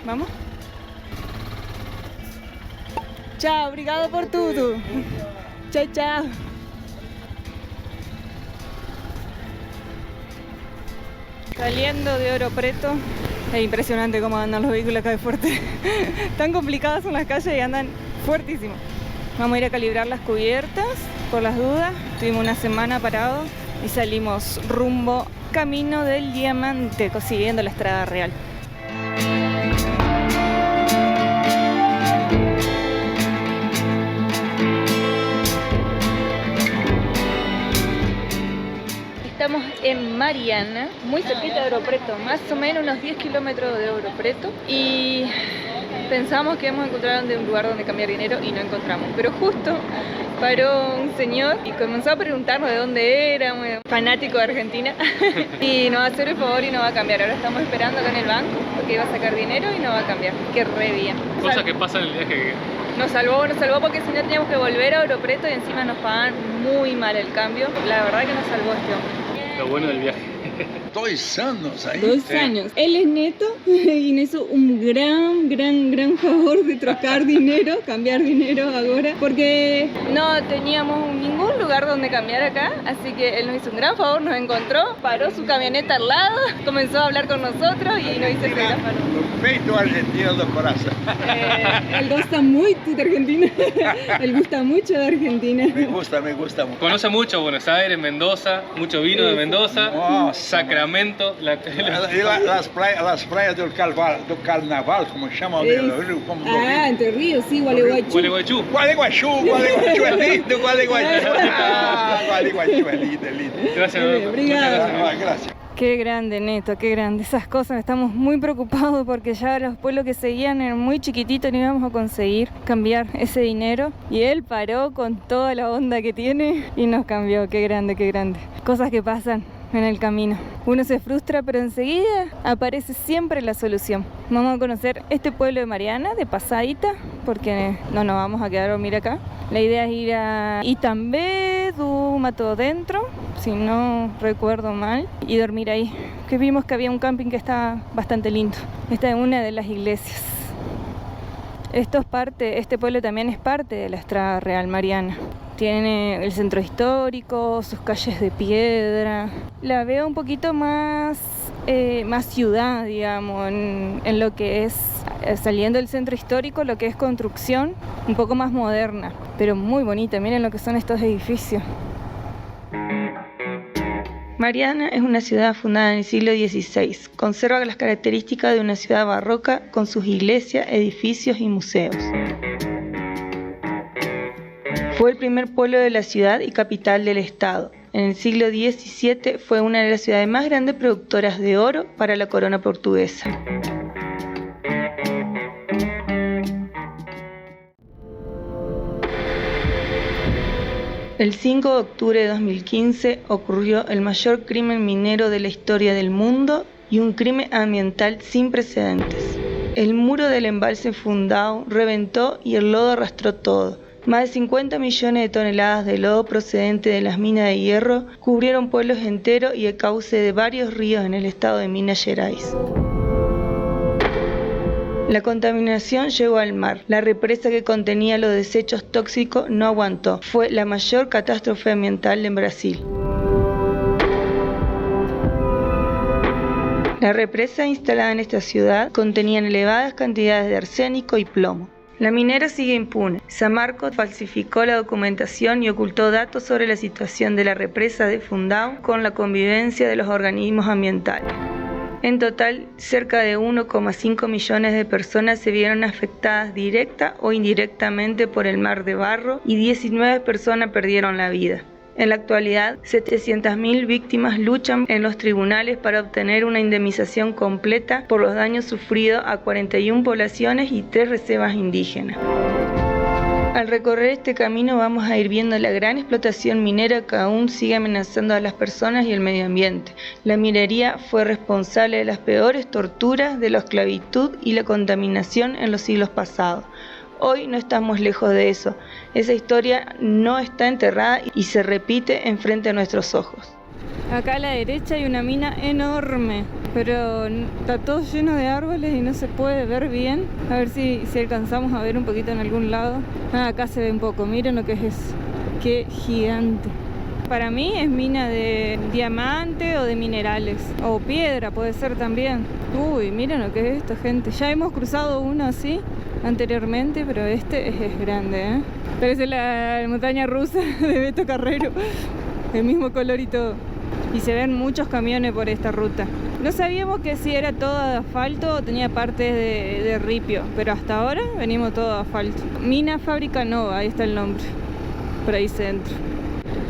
¿Vamos? Chao, obrigado por tudo. Chao, chao. Saliendo de Ouro Preto. Es impresionante cómo andan los vehículos acá de fuerte. Tan complicadas son las calles y andan fuertísimos. Vamos a ir a calibrar las cubiertas por las dudas. Estuvimos una semana parados y salimos rumbo Camino del Diamante, siguiendo la Estrada Real. Estamos en Mariana, muy cerquita de Ouro Preto, más o menos unos 10 kilómetros de Ouro Preto, y pensamos que íbamos a encontrar un lugar donde cambiar dinero y no encontramos, pero justo paró un señor y comenzó a preguntarnos de dónde éramos, fanático de Argentina, y nos va a hacer el favor y nos va a cambiar. Ahora estamos esperando acá en el banco porque iba a sacar dinero y nos va a cambiar. Qué re bien. Cosa que pasa en el viaje. Nos salvó porque si no teníamos que volver a Ouro Preto y encima nos pagan muy mal el cambio. La verdad que nos salvó este hombre. Lo bueno del viaje. 2 años ahí. 2 años. Él es neto y me hizo un gran favor de trocar dinero, cambiar dinero ahora, porque no teníamos ningún lugar donde cambiar acá, así que él nos hizo un gran favor, nos encontró, paró su camioneta al lado, comenzó a hablar con nosotros y nos hizo el teléfono. Perfeito argentino do corazón. Él gusta mucho de Argentina, él gusta mucho de Argentina. Me gusta mucho. Conoce mucho Buenos Aires, Mendoza, mucho vino de Mendoza, Sacramento, Las praias del carnaval, como se llama, Entre Ríos, sí, Gualeguaychú. Gualeguaychú. Gualeguaychú es lindo, Gualeguaychú es lindo. Gracias, Obrigado. Gracias. Qué grande, Neto, qué grande. Esas cosas, estamos muy preocupados porque ya los pueblos que seguían eran muy chiquititos, no íbamos a conseguir cambiar ese dinero. Y él paró con toda la onda que tiene y nos cambió. Qué grande, qué grande. Cosas que pasan en el camino. Uno se frustra, pero enseguida aparece siempre la solución. Vamos a conocer este pueblo de Mariana, de pasadita, porque no nos vamos a quedar a dormir acá. La idea es ir a Itambé do Mato Dentro, si no recuerdo mal, y dormir ahí. Que vimos que había un camping que está bastante lindo. Esta es una de las iglesias. Este pueblo también es parte de la Estrada Real Mariana. Tiene el centro histórico, sus calles de piedra. La veo un poquito más ciudad, digamos, en lo que es saliendo del centro histórico, lo que es construcción, un poco más moderna, pero muy bonita. Miren lo que son estos edificios. Mariana es una ciudad fundada en el siglo XVI. Conserva las características de una ciudad barroca con sus iglesias, edificios y museos. Fue el primer pueblo de la ciudad y capital del estado. En el siglo XVII fue una de las ciudades más grandes productoras de oro para la corona portuguesa. El 5 de octubre de 2015 ocurrió el mayor crimen minero de la historia del mundo y un crimen ambiental sin precedentes. El muro del embalse Fundão reventó y el lodo arrastró todo. Más de 50 millones de toneladas de lodo procedente de las minas de hierro cubrieron pueblos enteros y el cauce de varios ríos en el estado de Minas Gerais. La contaminación llegó al mar. La represa que contenía los desechos tóxicos no aguantó. Fue la mayor catástrofe ambiental en Brasil. La represa instalada en esta ciudad contenía elevadas cantidades de arsénico y plomo. La minera sigue impune. Samarco falsificó la documentación y ocultó datos sobre la situación de la represa de Fundão con la convivencia de los organismos ambientales. En total, cerca de 1,5 millones de personas se vieron afectadas directa o indirectamente por el mar de barro y 19 personas perdieron la vida. En la actualidad, 700.000 víctimas luchan en los tribunales para obtener una indemnización completa por los daños sufridos a 41 poblaciones y 3 reservas indígenas. Al recorrer este camino vamos a ir viendo la gran explotación minera que aún sigue amenazando a las personas y el medio ambiente. La minería fue responsable de las peores torturas, de la esclavitud y la contaminación en los siglos pasados. Hoy no estamos lejos de eso. Esa historia no está enterrada y se repite enfrente de nuestros ojos. Acá a la derecha hay una mina enorme. pero está todo lleno de árboles y no se puede ver bien. A ver si alcanzamos a ver un poquito en algún lado. Ah, acá se ve un poco, miren lo que es eso. Qué gigante. Para mí es mina de diamante o de minerales. O piedra puede ser también. Uy, miren lo que es esto, gente. Ya hemos cruzado uno así anteriormente, pero este es grande, ¿eh? Parece la montaña rusa de Beto Carrero. El mismo color y todo. Y se ven muchos camiones por esta ruta. No sabíamos que si era todo de asfalto o tenía partes de ripio, pero hasta ahora venimos todo de asfalto. Mina Fábrica Nova, ahí está el nombre. Por ahí centro.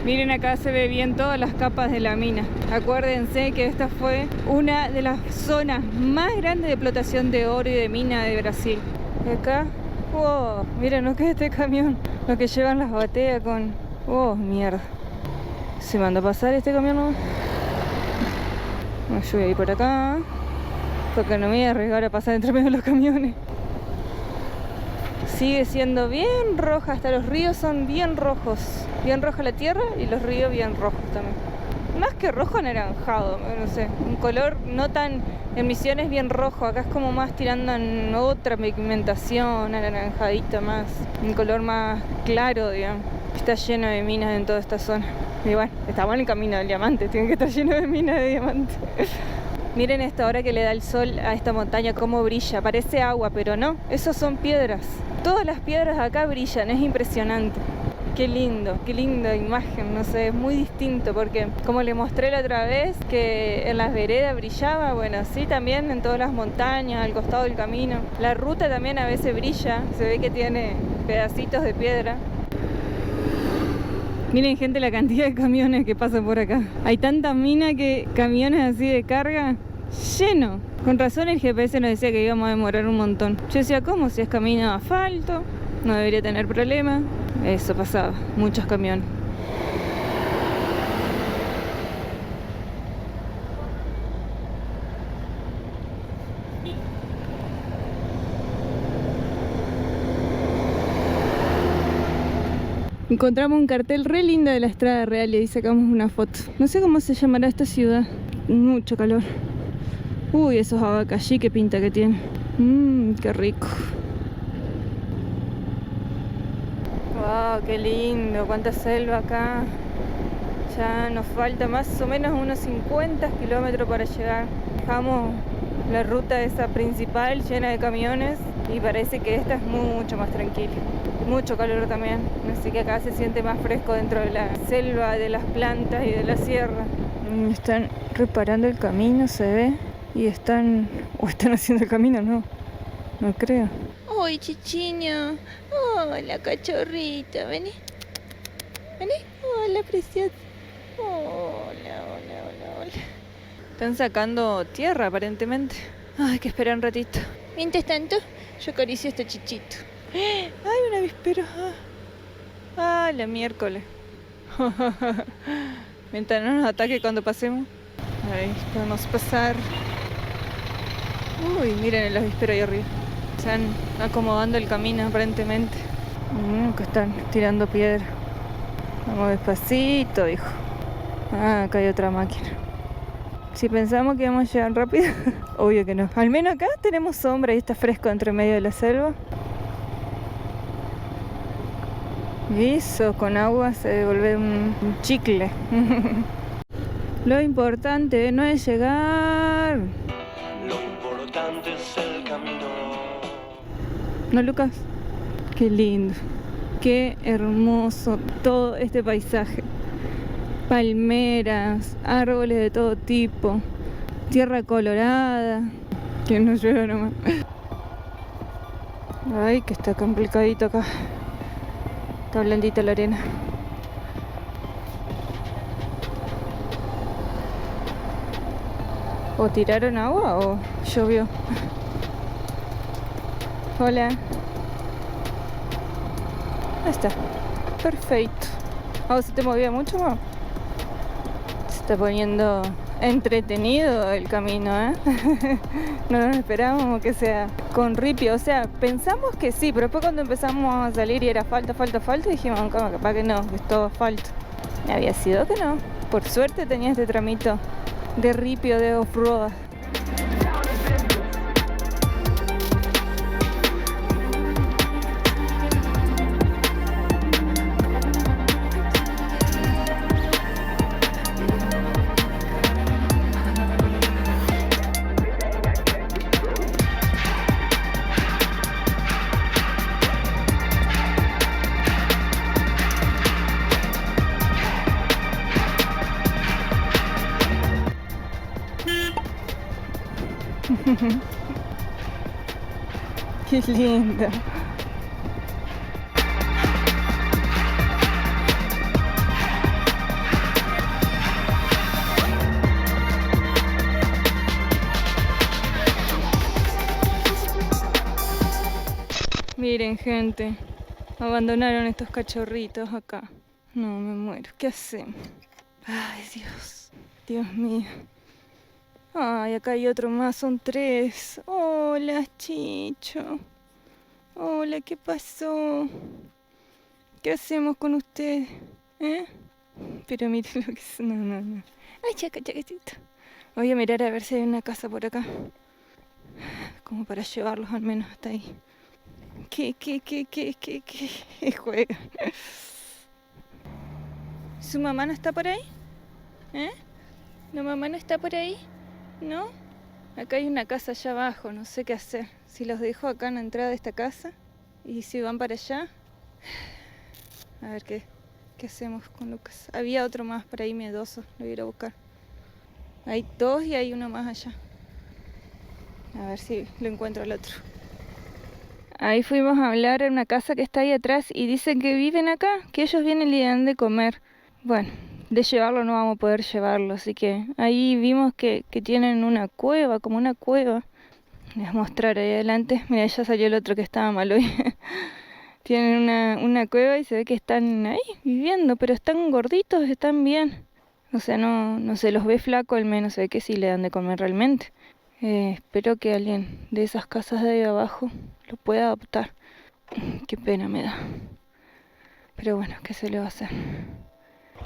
Miren, acá se ve bien todas las capas de la mina. Acuérdense que esta fue una de las zonas más grandes de explotación de oro y de mina de Brasil. Y acá, wow, miren lo que es este camión. Lo que llevan las bateas con... Oh, mierda. Se manda a pasar este camión, ¿no? Yo voy a ir por acá, porque no me voy a arriesgar a pasar entre medio de los camiones. Sigue siendo bien roja, hasta los ríos son bien rojos. Bien roja la tierra y los ríos bien rojos también. Más que rojo, anaranjado, no sé. Un color no tan... En Misiones bien rojo, acá es como más tirando en otra pigmentación, anaranjadito más. Un color más claro, digamos. Está lleno de minas en toda esta zona. Y bueno, estamos en el camino del diamante, tiene que estar lleno de minas de diamante. Miren esta hora que le da el sol a esta montaña, cómo brilla. Parece agua, pero no, esos son piedras. Todas las piedras de acá brillan, es impresionante. Qué linda imagen, no sé, es muy distinto porque como le mostré la otra vez que en las veredas brillaba, bueno, así también en todas las montañas, al costado del camino. La ruta también a veces brilla, se ve que tiene pedacitos de piedra. Miren, gente, la cantidad de camiones que pasan por acá. Hay tanta mina que camiones así de carga, lleno. Con razón el GPS nos decía que íbamos a demorar un montón. Yo decía, ¿cómo? Si es camino de asfalto, no debería tener problema. Eso pasaba, muchos camiones. Encontramos un cartel re lindo de la Estrada Real y ahí sacamos una foto. No sé cómo se llamará esta ciudad. Mucho calor. Uy, esos abacallí, qué pinta que tienen. Qué rico. Wow, qué lindo. Cuánta selva acá. Ya nos falta más o menos unos 50 kilómetros para llegar. Dejamos la ruta esa principal llena de camiones y parece que esta es mucho más tranquila. Mucho calor también, así que acá se siente más fresco dentro de la selva, de las plantas y de la sierra. Están reparando el camino, se ve, y están haciendo el camino, no creo. ¡Uy, Chichiño! ¡Hola, cachorrita! Vení. Hola, preciosa. Hola. Están sacando tierra, aparentemente. Ay, hay que esperar un ratito. Mientras tanto, yo acaricio a este chichito. ¡Ay, un avispero! La miércoles. Mientras no nos ataque cuando pasemos. Ahí podemos pasar. Uy, miren el avispero ahí arriba. Están acomodando el camino aparentemente. Que están tirando piedra. Vamos despacito, hijo. Acá hay otra máquina. Si pensamos que vamos a llegar rápido, obvio que no. Al menos acá tenemos sombra y está fresco entre medio de la selva. Y eso con agua se devuelve un chicle. Lo importante no es llegar. Lo importante es el camino. ¿No, Lucas? Qué lindo. Qué hermoso todo este paisaje. Palmeras, árboles de todo tipo, tierra colorada. Que no llueva nomás. Ay, que está complicadito acá. Está blandita la arena. ¿O tiraron agua o llovió? Hola. Ahí está. Perfecto. ¿A vos se te movía mucho, mamá? Se está poniendo entretenido el camino, ¿eh? No nos esperábamos que sea con ripio. O sea, pensamos que sí, pero después cuando empezamos a salir y era asfalto, dijimos, capaz que no, que es todo asfalto. Había sido que no. Por suerte tenía este tramito de ripio de off-road. Qué lindo. Miren, gente, abandonaron estos cachorritos acá. No, me muero. ¿Qué hacemos? Ay, Dios. Dios mío. Ay, acá hay otro más, son 3. Hola, Chicho. Hola, ¿qué pasó? ¿Qué hacemos con ustedes? ¿Eh? Pero miren lo que es. No, no, no. Ay, chacachito. Voy a mirar a ver si hay una casa por acá. Como para llevarlos al menos hasta ahí. ¿Qué juegan? ¿Su mamá no está por ahí? ¿Eh? ¿La mamá no está por ahí? ¿No? Acá hay una casa allá abajo, no sé qué hacer. Si los dejo acá en la entrada de esta casa y si van para allá. A ver qué hacemos con Lucas. Había otro más por ahí miedoso, lo voy a ir a buscar. Hay 2 y hay uno más allá. A ver si lo encuentro al otro. Ahí fuimos a hablar en una casa que está ahí atrás y dicen que viven acá, que ellos vienen y le dan de comer. Bueno, de llevarlo no vamos a poder llevarlo, así que ahí vimos que tienen una cueva, como una cueva. Les voy a mostrar ahí adelante. Mira, ya salió el otro que estaba mal hoy. Tienen una cueva y se ve que están ahí viviendo, pero están gorditos, están bien. O sea, no se los ve flaco, al menos se ve que sí le dan de comer realmente. Espero que alguien de esas casas de ahí abajo lo pueda adoptar. Qué pena me da. Pero bueno, ¿qué se le va a hacer?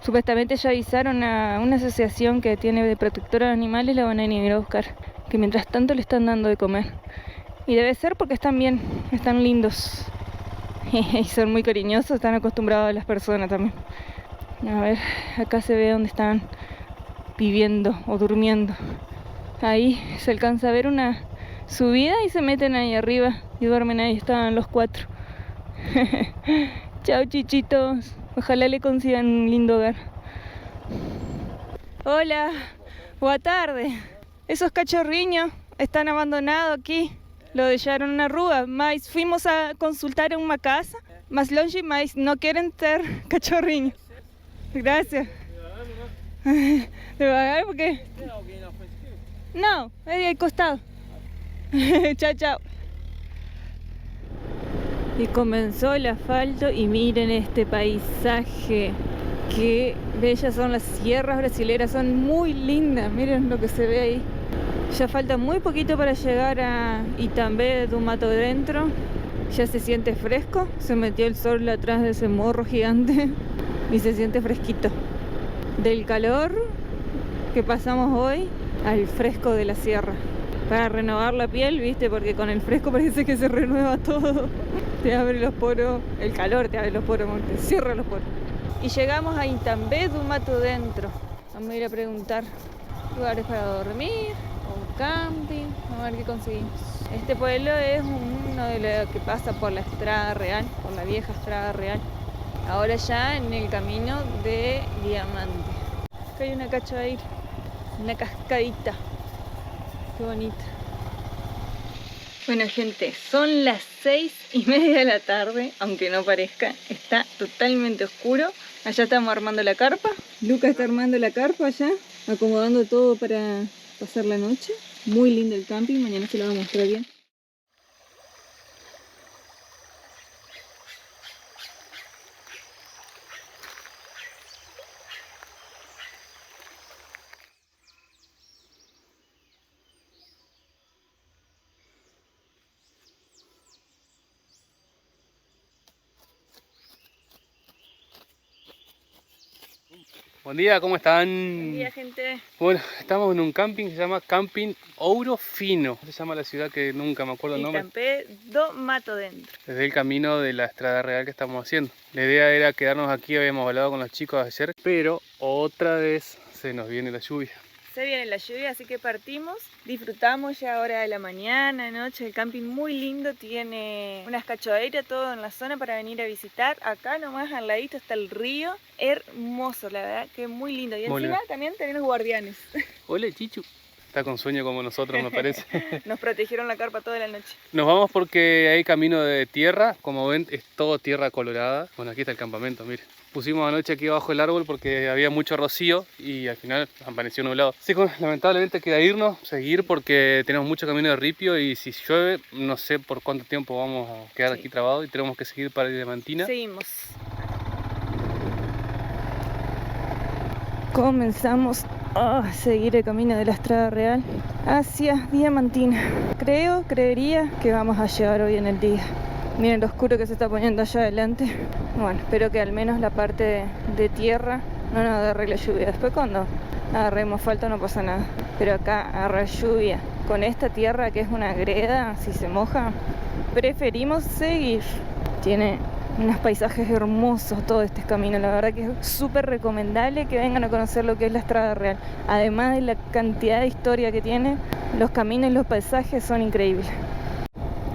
Supuestamente ya avisaron a una asociación que tiene de protectora de animales, la van a ir a buscar. Que mientras tanto le están dando de comer. Y debe ser porque están bien, están lindos. Y son muy cariñosos, están acostumbrados a las personas también. A ver, acá se ve donde están viviendo o durmiendo. Ahí se alcanza a ver una subida y se meten ahí arriba y duermen ahí, estaban los 4. Chao, chichitos. Ojalá le consigan un lindo hogar. Hola, buena tarde. Esos cachorriños están abandonados aquí. Lo dejaron en una rúa, mas fuimos a consultar en una casa, más longe, mas no quieren ser cachorriños. Gracias. ¿De vagar por qué? No, es de al costado. Chao, chao. Y comenzó el asfalto y miren este paisaje. Qué bellas son las sierras brasileras, son muy lindas. Miren lo que se ve ahí. Ya falta muy poquito para llegar a Itambé de Mato Dentro. Ya se siente fresco. Se metió el sol atrás de ese morro gigante y se siente fresquito. Del calor que pasamos hoy al fresco de la sierra. Para renovar la piel, ¿viste? Porque con el fresco parece que se renueva todo. Te abre los poros, el calor te abre los poros, te cierra los poros. Y llegamos a Itambé do Mato Dentro. Vamos a ir a preguntar lugares para dormir, o un camping, a ver qué conseguimos. Este pueblo es uno de los que pasa por la Estrada Real, por la vieja Estrada Real. Ahora ya en el camino de Diamante. Acá hay una cachoeira, una cascadita. Qué bonita. Bueno, gente, son las 6:30 de la tarde, aunque no parezca, está totalmente oscuro. Allá estamos armando la carpa. Lucas está armando la carpa allá, acomodando todo para pasar la noche. Muy lindo el camping, mañana se lo voy a mostrar bien. Buen día, ¿cómo están? Buen día, gente. Bueno, estamos en un camping que se llama Camping Ouro Fino. Se llama la ciudad que nunca me acuerdo el nombre. Itambé do Mato Dentro. Desde el camino de la Estrada Real que estamos haciendo. La idea era quedarnos aquí, habíamos hablado con los chicos ayer, pero otra vez se nos viene la lluvia. Se viene la lluvia, así que partimos. Disfrutamos ya ahora de la mañana, noche. El camping muy lindo, tiene unas cachoeiras, todo en la zona para venir a visitar. Acá nomás al ladito está el río. Hermoso, la verdad que muy lindo. Y muy encima lindo. también tenemos guardianes. Hola, Chichu. está con sueño como nosotros, me parece. Nos protegieron la carpa toda la noche. Nos vamos porque hay camino de tierra, como ven es todo tierra colorada. Bueno, aquí está el campamento, miren. Pusimos anoche aquí abajo el árbol porque había mucho rocío y al final amaneció nublado. Así que lamentablemente queda irnos, seguir porque tenemos mucho camino de ripio y si llueve no sé por cuánto tiempo vamos a quedar aquí trabados y tenemos que seguir para Diamantina. Seguimos. Comenzamos a seguir el camino de la Estrada Real hacia Diamantina. Creería que vamos a llegar hoy en el día. Miren lo oscuro que se está poniendo allá adelante. Bueno, espero que al menos la parte de tierra no nos agarre la lluvia. Después cuando agarremos falta no pasa nada. Pero acá agarra lluvia. Con esta tierra que es una greda, si se moja, preferimos seguir. Tiene unos paisajes hermosos todo este camino. La verdad que es súper recomendable que vengan a conocer lo que es la Estrada Real. Además de la cantidad de historia que tiene, los caminos y los paisajes son increíbles.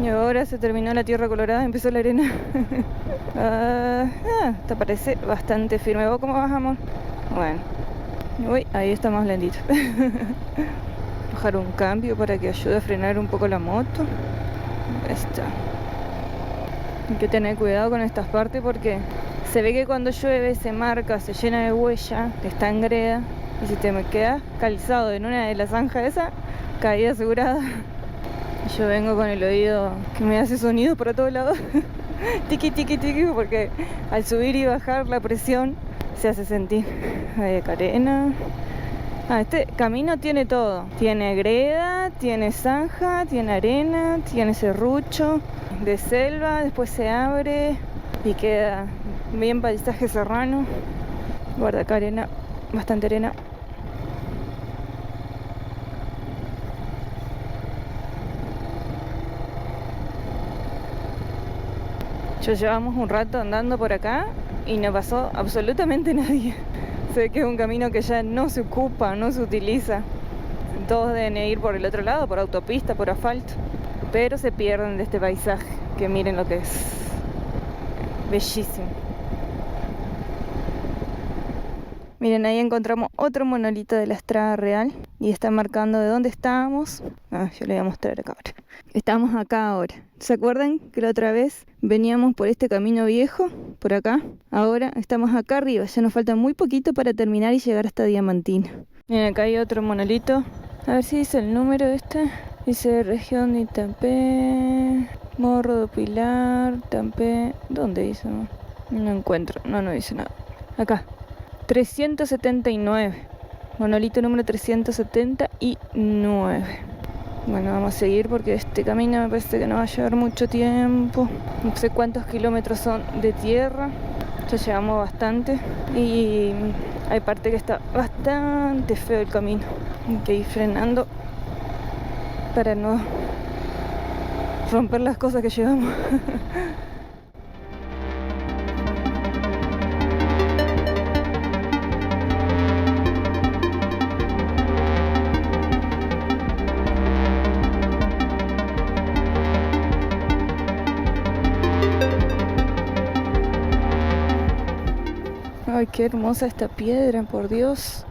Y ahora se terminó la tierra colorada, empezó la arena. Te parece bastante firme. ¿Vos cómo vas, amor? Bueno. Uy, ahí está más blandito. Bajar un cambio para que ayude a frenar un poco la moto. Ahí está. Hay que tener cuidado con estas partes porque se ve que cuando llueve se marca, se llena de huella, está en greda. Y si te me quedas calzado en una de las zanjas esas, caída asegurada. Yo vengo con el oído que me hace sonido por todos lados. Tiki, tiki, tiki, porque al subir y bajar la presión se hace sentir. Ahí acá arena. Este camino tiene todo. Tiene greda, tiene zanja, tiene arena, tiene serrucho de selva, después se abre y queda bien paisaje serrano. Guarda acá arena, bastante arena. Ya llevamos un rato andando por acá y no pasó absolutamente nadie. Se ve que es un camino que ya no se ocupa, no se utiliza. Todos deben ir por el otro lado, por autopista, por asfalto. Pero se pierden de este paisaje, que miren lo que es. Bellísimo. Miren, ahí encontramos otro monolito de la Estrada Real y está marcando de dónde estábamos. Yo le voy a mostrar acá ahora. Estamos acá ahora. ¿Se acuerdan que la otra vez veníamos por este camino viejo, por acá? Ahora estamos acá arriba, ya nos falta muy poquito para terminar y llegar hasta Diamantina. Miren, acá hay otro monolito. A ver si dice el número este. Dice región de Itampé, Morro do Pilar, Tampé. ¿Dónde dice? No encuentro, no dice nada. Acá. 379. Monolito número 379. Bueno, vamos a seguir porque este camino me parece que no va a llevar mucho tiempo. No sé cuántos kilómetros son de tierra. Ya llevamos bastante. Y hay parte que está bastante feo el camino. Hay que ir frenando para no romper las cosas que llevamos. Ay, qué hermosa esta piedra, por Dios.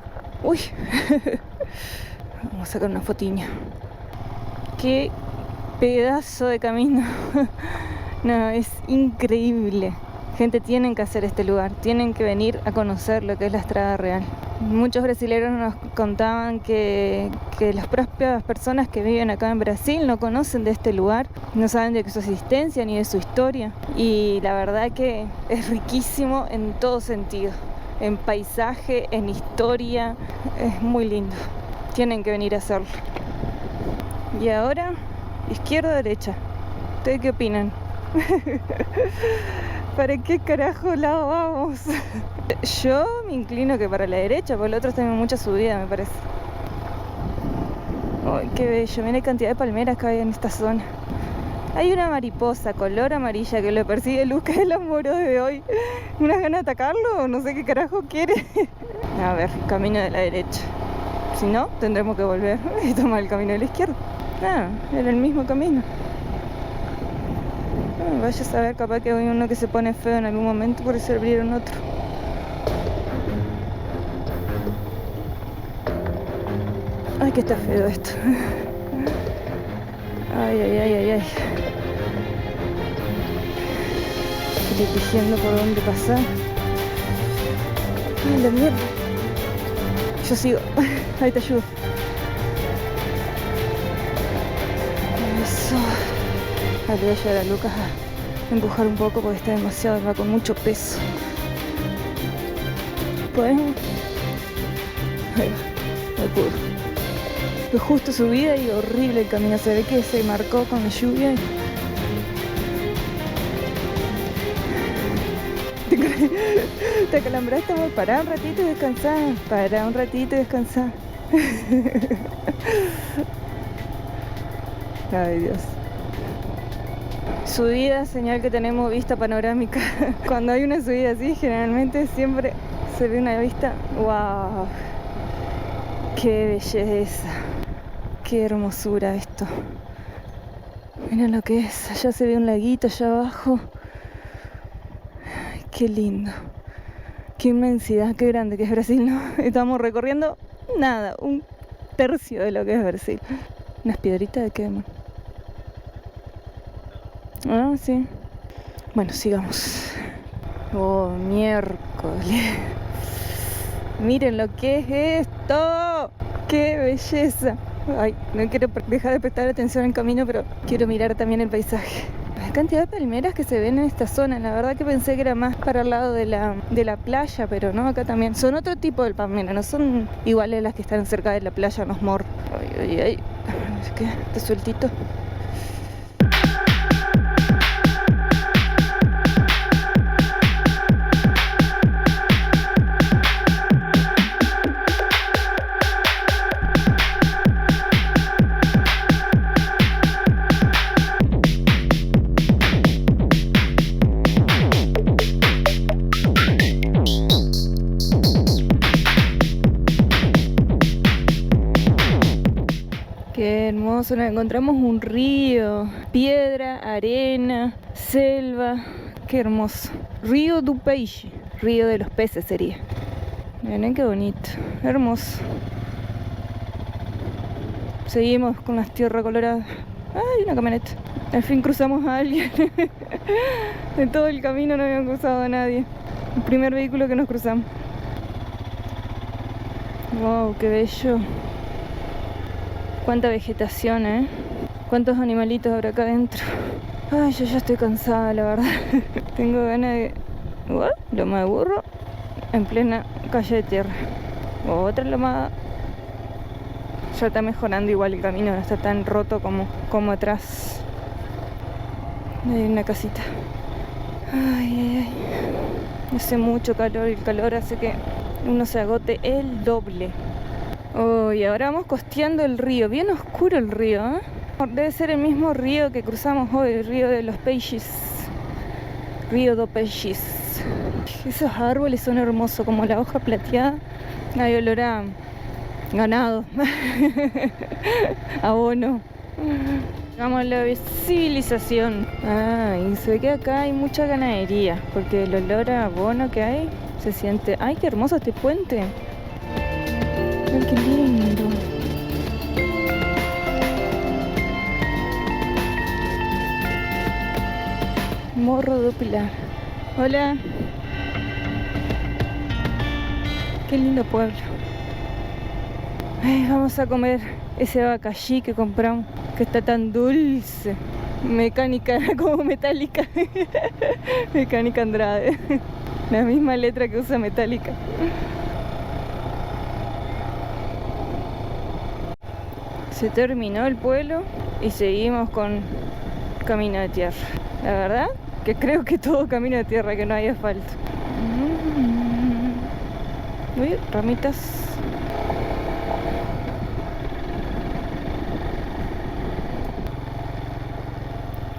Uy. Vamos a sacar una fotiña. Qué pedazo de camino. No, es increíble. Gente, tienen que hacer este lugar. Tienen que venir a conocer lo que es la Estrada Real. Muchos brasileños nos contaban que las propias personas que viven acá en Brasil no conocen de este lugar, no saben de su existencia ni de su historia. Y la verdad que es riquísimo en todo sentido, en paisaje, en historia, es muy lindo. Tienen que venir a hacerlo. Y ahora, izquierda o derecha. ¿Ustedes qué opinan? ¿Para qué carajo lado vamos? Yo me inclino que para la derecha, porque el otro tiene mucha subida, me parece. Ay, qué bello, mira la cantidad de palmeras que hay en esta zona. Hay una mariposa color amarilla que lo persigue Lucas, el amoroso de hoy. ¿Unas ganas de atacarlo? No sé qué carajo quiere. A ver, camino de la derecha. Si no, tendremos que volver y tomar el camino de la izquierda. Era el mismo camino. Vaya a saber, capaz que hay uno que se pone feo en algún momento, por eso abrieron otro. Ay, Ay, que está feo esto. Ay, ay, ay, ay, ay. Estoy eligiendo por dónde pasar. Ay, la mierda. Yo sigo. Ahí te ayudo. Eso. Ahora le voy a ayudar a Lucas a empujar un poco porque está demasiado, va con mucho peso. ¿Podemos? Ahí va. No pudo. Fue justo subida y horrible el camino. Se ve que se marcó con la lluvia. Te acalambraste, amor. Pará un ratito y descansá. Pará un ratito y descansá. Ay, Dios. Subida, señal que tenemos vista panorámica. Cuando hay una subida así, generalmente siempre se ve una vista. ¡Wow! ¡Qué belleza! ¡Qué hermosura esto! Miren lo que es. Allá se ve un laguito allá abajo. Ay, qué lindo. Qué inmensidad, qué grande que es Brasil, ¿no? Estamos recorriendo nada, un tercio de lo que es Brasil. Unas piedritas de qué, amor. Ah, sí. Bueno, sigamos. Oh, miércoles. Miren lo que es esto. ¡Qué belleza! Ay, no quiero dejar de prestar atención al camino, pero quiero mirar también el paisaje. La cantidad de palmeras que se ven en esta zona, la verdad que pensé que era más para el lado de la playa, pero no, acá también. Son otro tipo de palmeras, no son iguales a las que están cerca de la playa, los morros. Ay, ay, ay. ¿Qué? ¿Está sueltito? Qué hermoso, nos encontramos un río, piedra, arena, selva, qué hermoso. Río do Peixe, río de los peces sería. Miren qué bonito, hermoso. Seguimos con las tierras coloradas. ¡Ay, una camioneta! Al fin cruzamos a alguien. De todo el camino no habían cruzado a nadie. El primer vehículo que nos cruzamos. ¡Wow, qué bello! Cuánta vegetación, ¿eh? Cuántos animalitos habrá acá adentro. Ay, yo ya estoy cansada, la verdad. Tengo ganas de... ¿What? Loma de burro en plena calle de tierra. Otra lomada. Ya está mejorando igual el camino, no está tan roto como atrás. Hay una casita. Ay, ay, ay. Hace mucho calor y el calor hace que uno se agote el doble. Oh, y ahora vamos costeando el río, bien oscuro el río, ¿eh? Debe ser el mismo río que cruzamos hoy, el río de los Peixes. Río do Peixes. Esos árboles son hermosos, como la hoja plateada. Hay olor a ganado. Abono. Vamos a la civilización. Ah, y se ve que acá hay mucha ganadería, porque el olor a abono que hay se siente. Ay, qué hermoso este puente. Ay, qué lindo. Morro do Pilar. Hola. Qué lindo pueblo. Ay, vamos a comer ese bacallí que compramos, que está tan dulce. Mecánica, como Metallica. Mecánica Andrade. La misma letra que usa Metallica. Se terminó el pueblo y seguimos con camino de tierra. La verdad que creo que todo camino de tierra, que no hay asfalto. Uy, ramitas.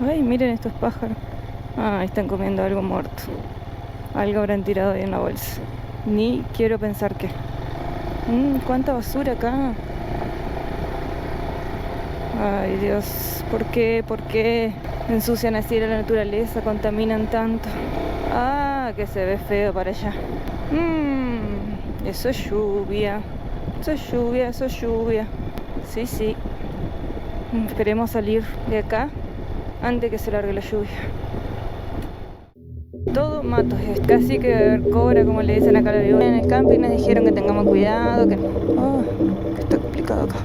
Ay, miren estos pájaros. Ah, están comiendo algo muerto. Algo habrán tirado ahí en la bolsa. Ni quiero pensar qué. Cuánta basura acá. Ay, Dios, ¿por qué? ¿Por qué ensucian así la naturaleza? Contaminan tanto. Ah, que se ve feo para allá. Eso es lluvia. Eso es lluvia, eso es lluvia. Sí, sí. Esperemos salir de acá antes que se largue la lluvia. Todo matos, es casi que cobra, como le dicen acá a la vivo. En el camping nos dijeron que tengamos cuidado, que está complicado acá.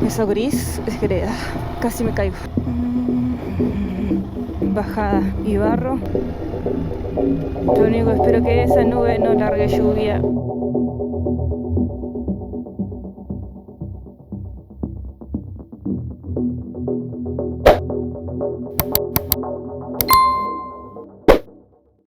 Eso gris es greda, casi me caigo. Bajada y barro. Lo único que espero que esa nube no largue lluvia